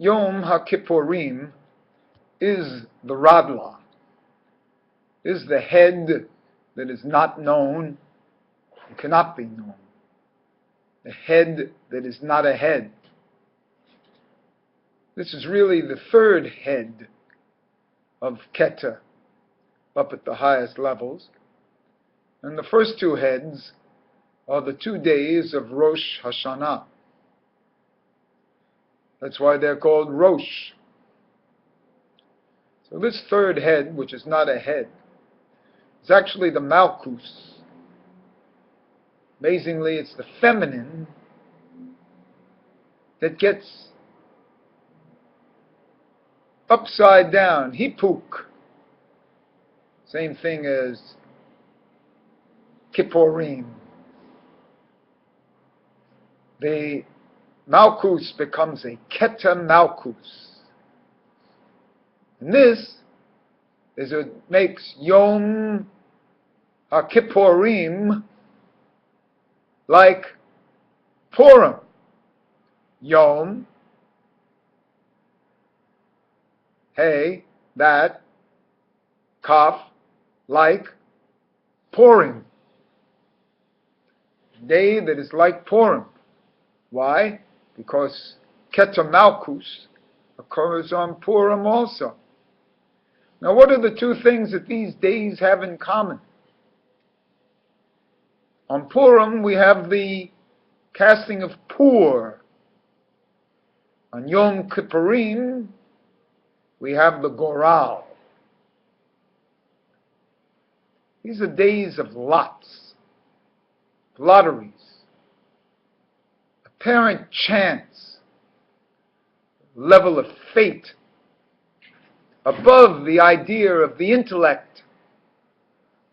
Yom HaKippurim is the Radla, is the head that is not known and cannot be known. The head that is not a head. This is really the third head of Keter, up at the highest levels. And the first two heads are the 2 days of Rosh Hashanah. That's why they're called Rosh. So this third head, which is not a head, is actually the Malchus. Amazingly, it's the feminine that gets upside down, Hipuk. Same thing as Kippurim. The Malchus becomes a Keter Malchus. And this is what makes Yom HaKippurim like Purim. Yom, hey, that, Kaf, like Purim. Day that is like Purim. Why? Because Keter Malchus occurs on Purim also. Now, what are the two things that these days have in common? On Purim, we have the casting of Pur. On Yom Kippurim, we have the Goral. These are days of lots, lotteries, apparent chance, level of fate, above the idea of the intellect,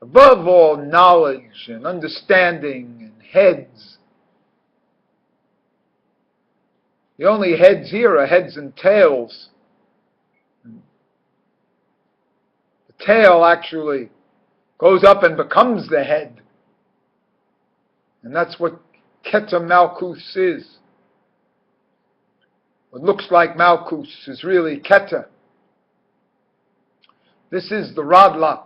above all knowledge and understanding and heads. The only heads here are heads and tails. The tail actually goes up and becomes the head. And that's what Keter Malchus is. What looks like Malchus is really Keter. This is the Radla,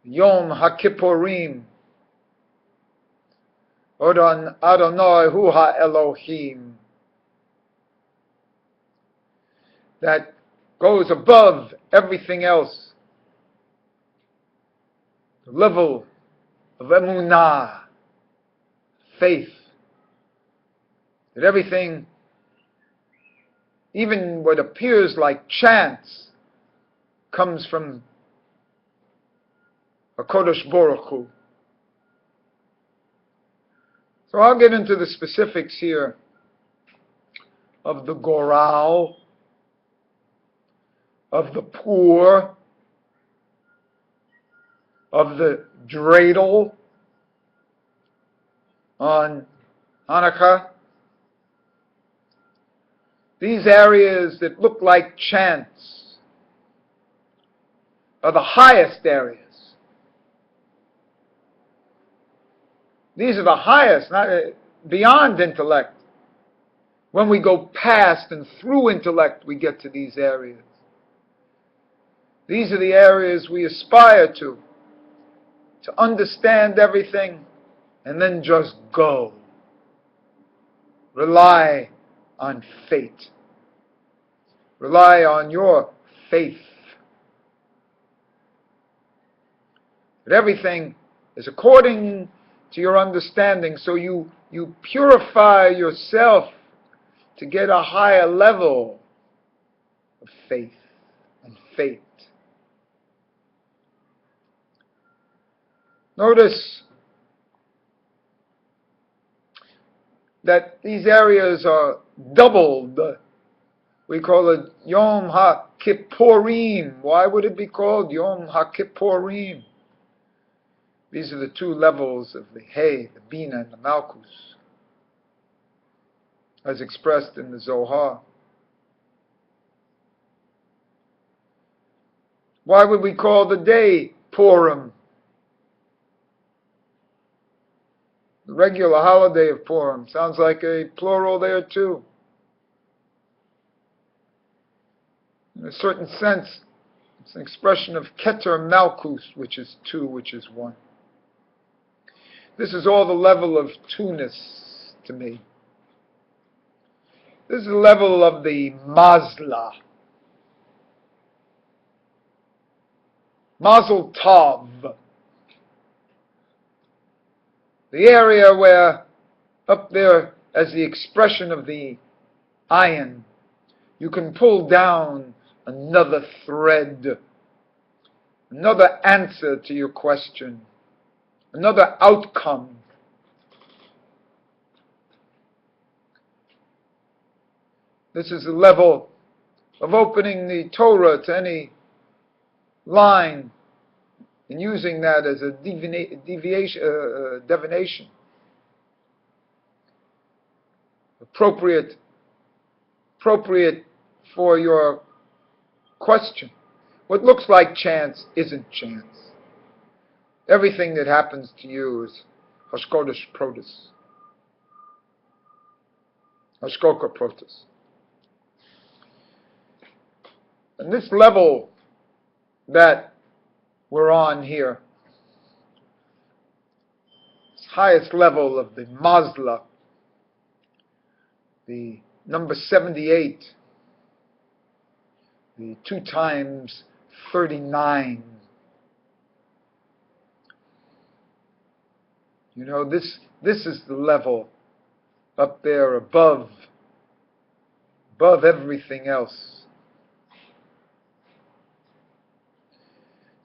Yom HaKippurim, Adonai Hu HaElohim, that goes above everything else. The level of emunah, faith, that everything, even what appears like chance, comes from HaKadosh Baruch Hu. So I'll get into the specifics here of the Goral, of the Pur, of the dreidel on Hanukkah. These areas that look like chance are the highest areas. These are the highest, not beyond intellect. When we go past and through intellect, we get to these areas. These are the areas we aspire to understand everything and then just go. Rely on fate. Rely on your faith. That everything is according to your understanding, so you purify yourself to get a higher level of faith and fate. Notice that these areas are doubled. We call it Yom HaKippurim. Why would it be called Yom HaKippurim? These are the two levels of the Hey, the Bina, and the Malchus, as expressed in the Zohar. Why would we call the day Purim? The regular holiday of Purim sounds like a plural there too. In a certain sense, it's an expression of Keter Malkus, which is two, which is one. This is all the level of two-ness to me. This is the level of the Mazla. Mazel Tov. The area where, up there, as the expression of the iron, you can pull down another thread, another answer to your question, another outcome. This is the level of opening the Torah to any line and using that as a divination. Appropriate for your question. What looks like chance isn't chance. Everything that happens to you is Hashkodesh Protus. Hashkoka Protus. And this level that we're on here, this highest level of the Mazla, the number 78, the 2 times 39. You know, this is the level up there above everything else.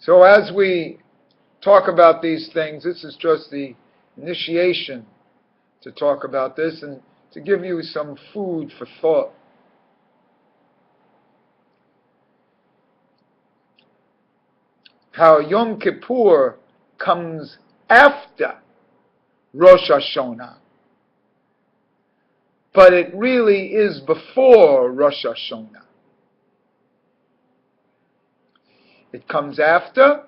So as we talk about these things, this is just the initiation to talk about this and to give you some food for thought. How Yom Kippur comes after Rosh Hashanah, but it really is before Rosh Hashanah. It comes after,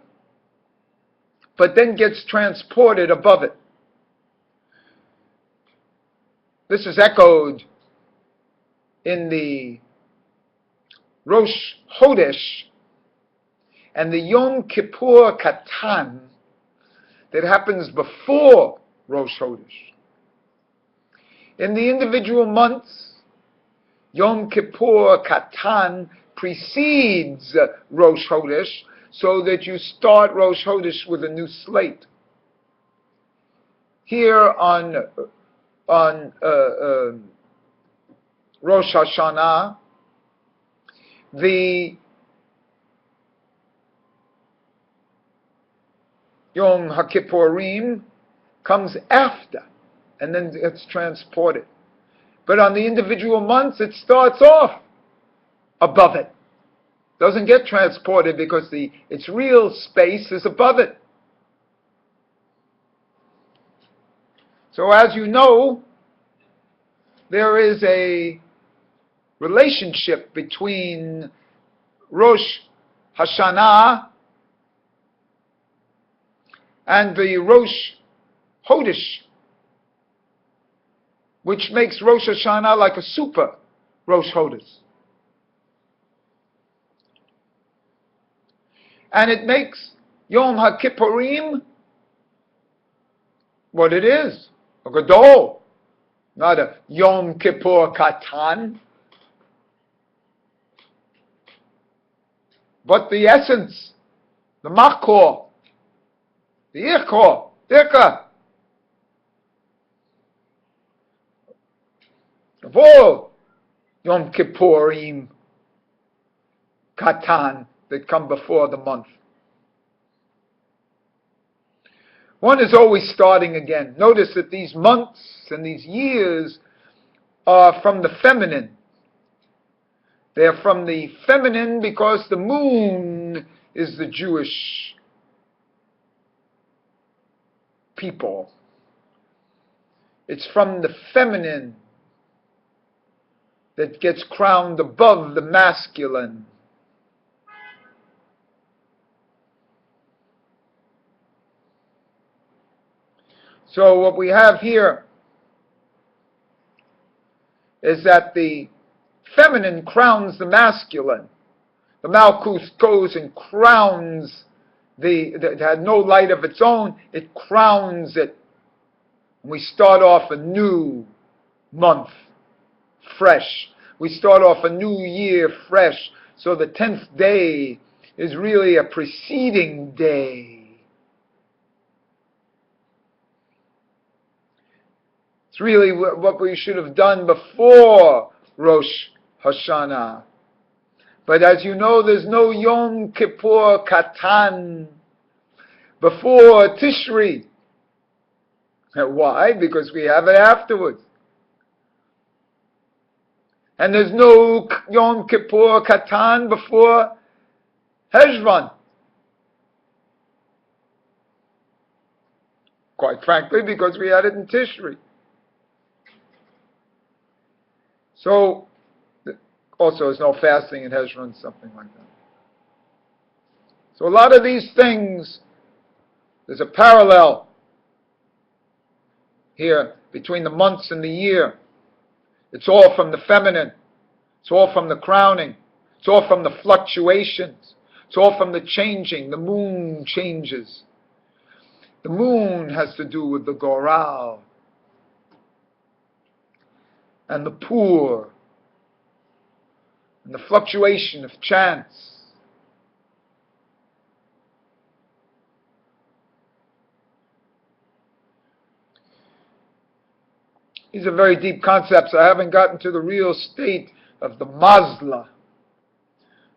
but then gets transported above it. This is echoed in the Rosh Chodesh and the Yom Kippur Katan that happens before Rosh Chodesh. In the individual months, Yom Kippur Katan precedes Rosh Chodesh, so that you start Rosh Chodesh with a new slate. Here on Rosh Hashanah, the Yom HaKippurim comes after, and then it's transported. But on the individual months, it starts off above it. Doesn't get transported because its real space is above it. So as you know, there is a relationship between Rosh Hashanah and the Rosh Chodesh, which makes Rosh Hashanah like a super Rosh Chodesh. And it makes Yom HaKippurim what it is, a Gadol, not a Yom Kippur Katan, but the essence, the Makor, the Irka, of all Yom Kippurim Katan that come before the month. One is always starting again. Notice that these months and these years are from the feminine. They're from the feminine because the moon is the Jewish people. It's from the feminine that gets crowned above the masculine. So what we have here is that the feminine crowns the masculine The Malchus goes and crowns it had no light of its own, it crowns it. And we start off a new month fresh. We start off a new year fresh. So the 10th day is really a preceding day. It's really what we should have done before Rosh Hashanah. But as you know, there's no Yom Kippur Katan before Tishri. Why? Because we have it afterwards. And there's no Yom Kippur Katan before Heshvan. Quite frankly, because we had it in Tishri. So, also there's no fasting in Heshvan, something like that. So a lot of these things, there's a parallel here between the months and the year. It's all from the feminine. It's all from the crowning. It's all from the fluctuations. It's all from the changing. The moon changes. The moon has to do with the Goral and the poor and the fluctuation of chance. These are very deep concepts. I haven't gotten to the real state of the Mazla,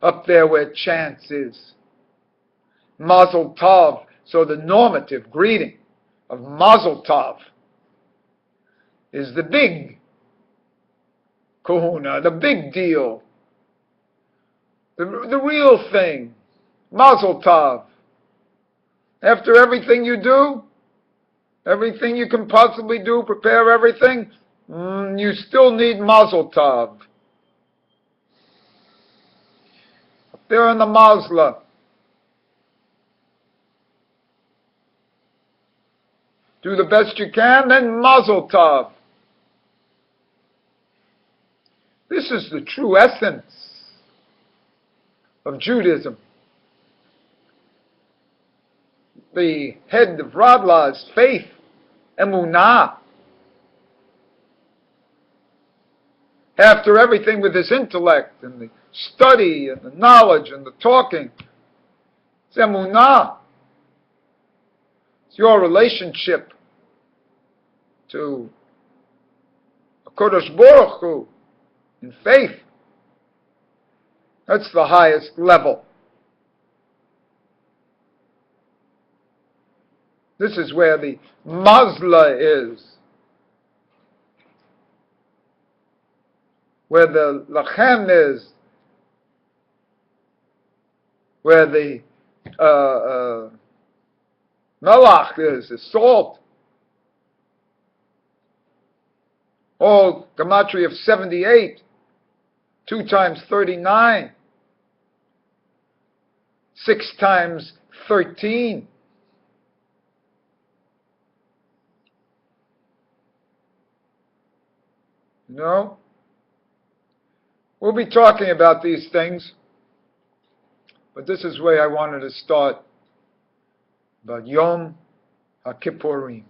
up there where chance is. Mazel Tov. So the normative greeting of Mazel Tov is the big kahuna, the big deal, the real thing. Mazel Tov. After everything you do, everything you can possibly do, prepare everything, you still need Mazel Tov. Up there in the Mazla. Do the best you can, then Mazel Tov. This is the true essence of Judaism. The head of Radla is faith, emunah. After everything with his intellect and the study and the knowledge and the talking, it's emunah. It's your relationship to HaKadosh Baruch Hu in faith. That's the highest level. This is where the Mazla is. Where the Lachem is. Where the Melach is, the salt. All gematria of 78. 2 times 39. 6 times 13. No? We'll be talking about these things, but this is where I wanted to start, about Yom HaKippurim.